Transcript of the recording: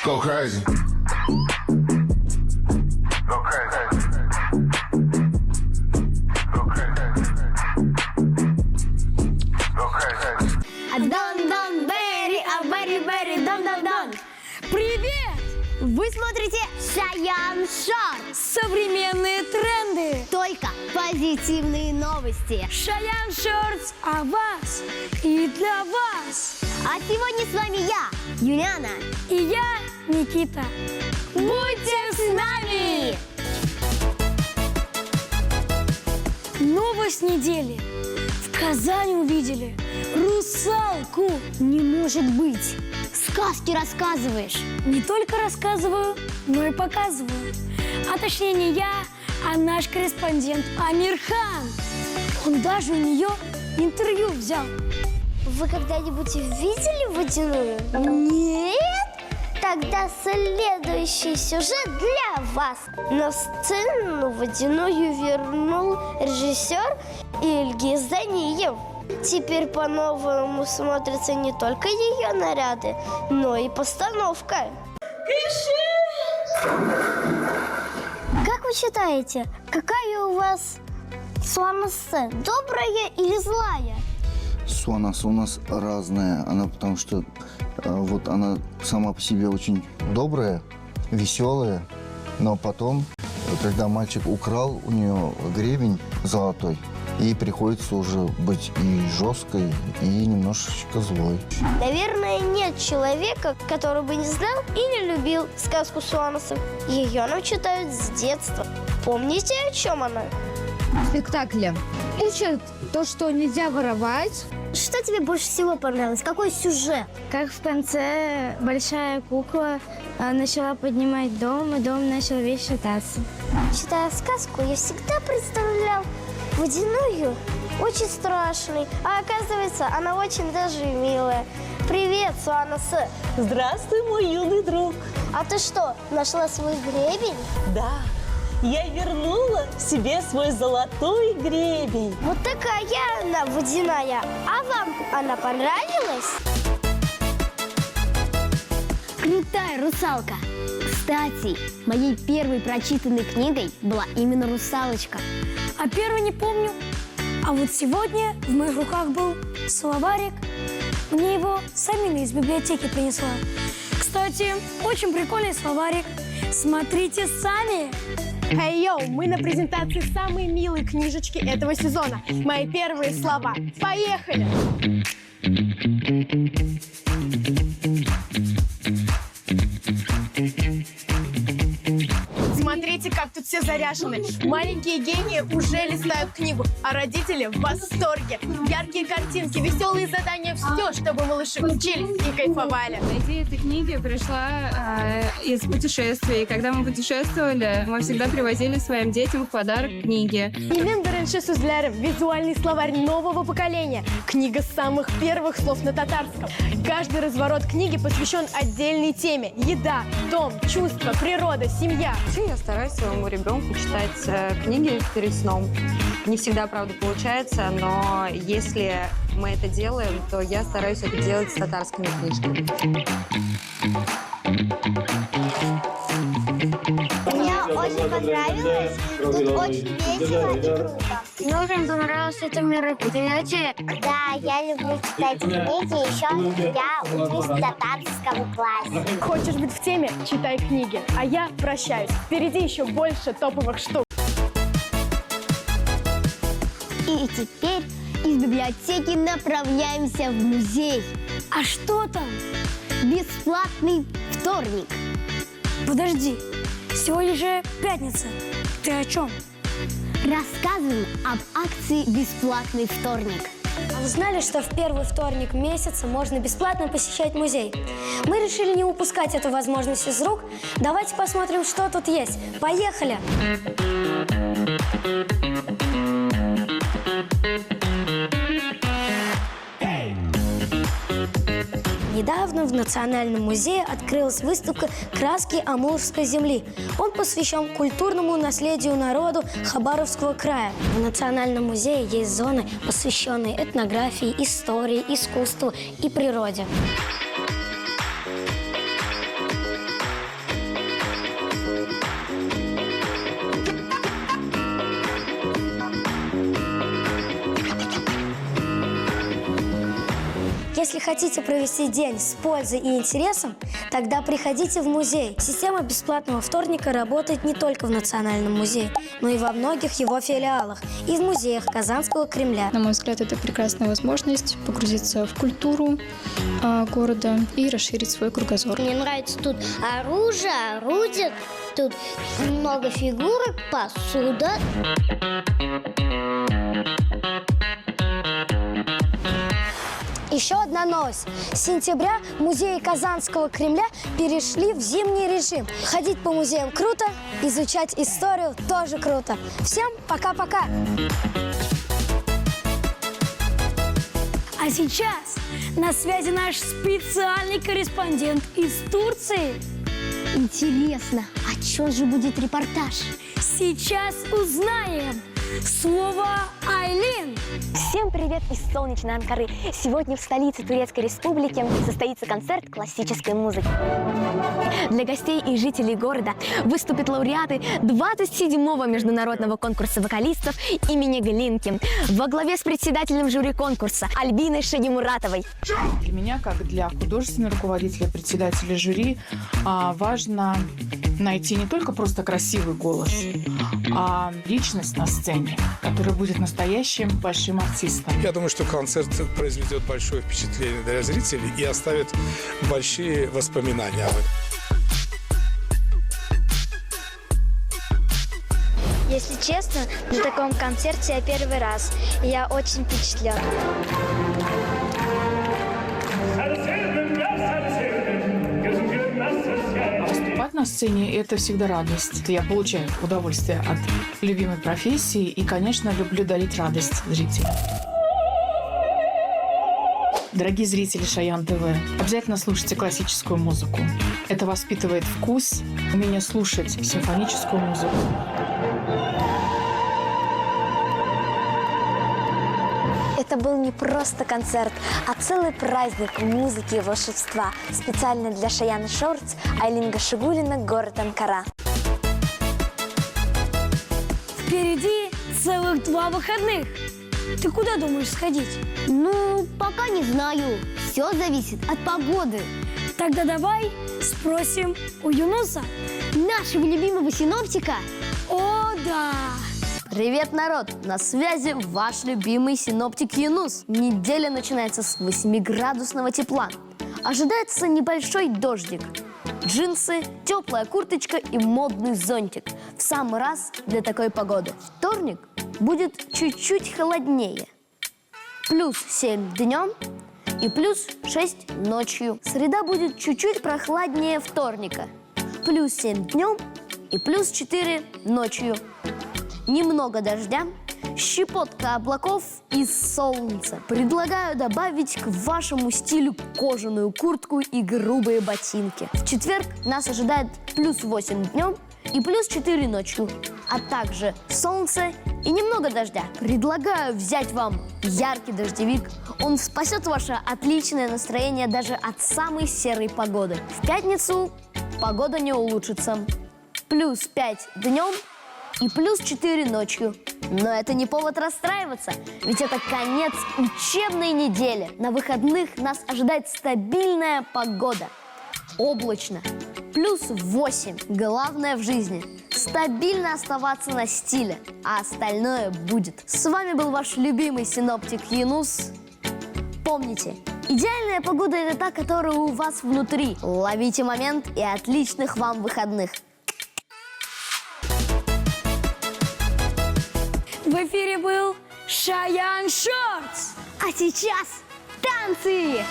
Go crazy. Go crazy. Go crazy. Go crazy. Дон-дон, very, дон-дон-дон. Привет! Вы смотрите Шаян Шорт. Современные тренды. Только позитивные новости. Шаян Шортс о вас и для вас. А сегодня с вами я, Юлиана. И я, Никита. Будьте с нами! Новость недели. В Казани увидели русалку. Не может быть. Сказки рассказываешь. Не только рассказываю, но и показываю. А точнее не я, а наш корреспондент Амирхан. Он даже у нее интервью взял. Вы когда-нибудь видели водяную? Нет? Тогда следующий сюжет для вас. На сцену водяную вернул режиссер Ильгиз Даниев. Теперь по-новому смотрятся не только ее наряды, но и постановка. Как вы считаете, какая у вас Суанасы, добрая или злая? Суанасы у нас разная, она потому что вот она сама по себе очень добрая, веселая, но потом, когда мальчик украл у нее гребень золотой, ей приходится уже быть и жесткой, и немножечко злой. Наверное, нет человека, который бы не знал и не любил сказку Суанасов. Ее нам читают с детства. Помните, о чем она? В спектакле учат то, что нельзя воровать. Что тебе больше всего понравилось? Какой сюжет? Как в конце большая кукла начала поднимать дом, и дом начал весь шататься. Читая сказку, я всегда представлял водяную очень страшной, а оказывается, она очень даже милая. Привет, Суанасы! Здравствуй, мой юный друг! А ты что, нашла свой гребень? Да, я вернула себе свой золотой гребень. Вот такая она водяная. А вам она понравилась? Крутая русалка. Кстати, моей первой прочитанной книгой была именно «Русалочка». А первый не помню. А вот сегодня в моих руках был словарик. Мне его Самина из библиотеки принесла. Кстати, очень прикольный словарик. Смотрите сами. Эй, йоу, мы на презентации самой милой книжечки этого сезона. Мои первые слова. Поехали! Смотрите, как тут все заряжены. Маленькие гении уже листают книгу, а родители в восторге. Яркие картинки, веселые задания, все, чтобы малыши учились и кайфовали. Идея этой книги пришла из путешествий. Когда мы путешествовали, мы всегда привозили своим детям в подарок книги. Елена Сузляров, визуальный словарь нового поколения. Книга самых первых слов на татарском. Каждый разворот книги посвящен отдельной теме. Еда, дом, чувства, природа, семья. Я стараюсь своему ребенку читать книги перед сном. Не всегда, правда, получается, но если мы это делаем, то я стараюсь это делать с татарскими книжками. Мне очень понравилось. Тут очень весело и круто. Мне очень понравилось это мероприятие. Да, я люблю читать книги. Еще я учусь в татарском классе. Хочешь быть в теме? Читай книги. А я прощаюсь. Впереди еще больше топовых штук. И теперь из библиотеки направляемся в музей. А что там? Бесплатный вторник. Подожди, сегодня же пятница. Ты о чем? Рассказываем об акции «Бесплатный вторник». А вы знали, что в первый вторник месяца можно бесплатно посещать музей? Мы решили не упускать эту возможность из рук. Давайте посмотрим, что тут есть. Поехали! Недавно в Национальном музее открылась выставка «Краски Амурской земли». Он посвящен культурному наследию народу Хабаровского края. В Национальном музее есть зоны, посвященные этнографии, истории, искусству и природе. Если хотите провести день с пользой и интересом, тогда приходите в музей. Система бесплатного вторника работает не только в Национальном музее, но и во многих его филиалах и в музеях Казанского Кремля. На мой взгляд, это прекрасная возможность погрузиться в культуру города и расширить свой кругозор. Мне нравится тут оружие, тут много фигурок, посуда. Еще одна новость. С сентября музеи Казанского Кремля перешли в зимний режим. Ходить по музеям круто, изучать историю тоже круто. Всем пока-пока! А сейчас на связи наш специальный корреспондент из Турции. Интересно, о чем же будет репортаж? Сейчас узнаем. Слово Айлин. Всем привет из солнечной Анкары. Сегодня в столице Турецкой Республики состоится концерт классической музыки. Для гостей и жителей города выступят лауреаты 27-го международного конкурса вокалистов имени Глинки во главе с председателем жюри конкурса Альбиной Шагимуратовой. Для меня, как для художественного руководителя, председателя жюри, важно найти не только просто красивый голос, а личность на сцене, которая будет настоящим большим артистом. Я думаю, что концерт произведет большое впечатление для зрителей и оставит большие воспоминания об этом. Если честно, на таком концерте я первый раз. И я очень впечатлен. Выступать на сцене – это всегда радость. Я получаю удовольствие от любимой профессии и, конечно, люблю дарить радость зрителям. Дорогие зрители Шаян ТВ, обязательно слушайте классическую музыку. Это воспитывает вкус, умение слушать симфоническую музыку. Это был не просто концерт, а целый праздник музыки и волшебства. Специально для Шаяна Шортс, Айлин Гашигулина, город Анкара. Впереди целых 2 выходных. Ты куда думаешь сходить? Ну, пока не знаю. Все зависит от погоды. Тогда давай спросим у Юнуса, Нашего любимого синоптика. О, да! Привет, народ! На связи ваш любимый синоптик Юнус. Неделя начинается с 8-градусного тепла. Ожидается небольшой дождик. Джинсы, теплая курточка и модный зонтик. В самый раз для такой погоды. Вторник будет чуть-чуть холоднее. Плюс 7 днем и плюс 6 ночью. Среда будет чуть-чуть прохладнее вторника. Плюс 7 днем и плюс 4 ночью. Немного дождя, щепотка облаков и солнца. Предлагаю добавить к вашему стилю кожаную куртку и грубые ботинки. В четверг нас ожидает плюс 8 днем и плюс 4 ночью, а также солнце и немного дождя. Предлагаю взять вам яркий дождевик. Он спасет ваше отличное настроение даже от самой серой погоды. В пятницу погода не улучшится. Плюс 5 днем и плюс 4 ночью. Но это не повод расстраиваться, ведь это конец учебной недели. На выходных нас ожидает стабильная погода. Облачно. Плюс 8. Главное в жизни – стабильно оставаться на стиле, а остальное будет. С вами был ваш любимый синоптик Юнус. Помните, идеальная погода – это та, которая у вас внутри. Ловите момент и отличных вам выходных. В эфире был Шаян Шортс. А сейчас танцы!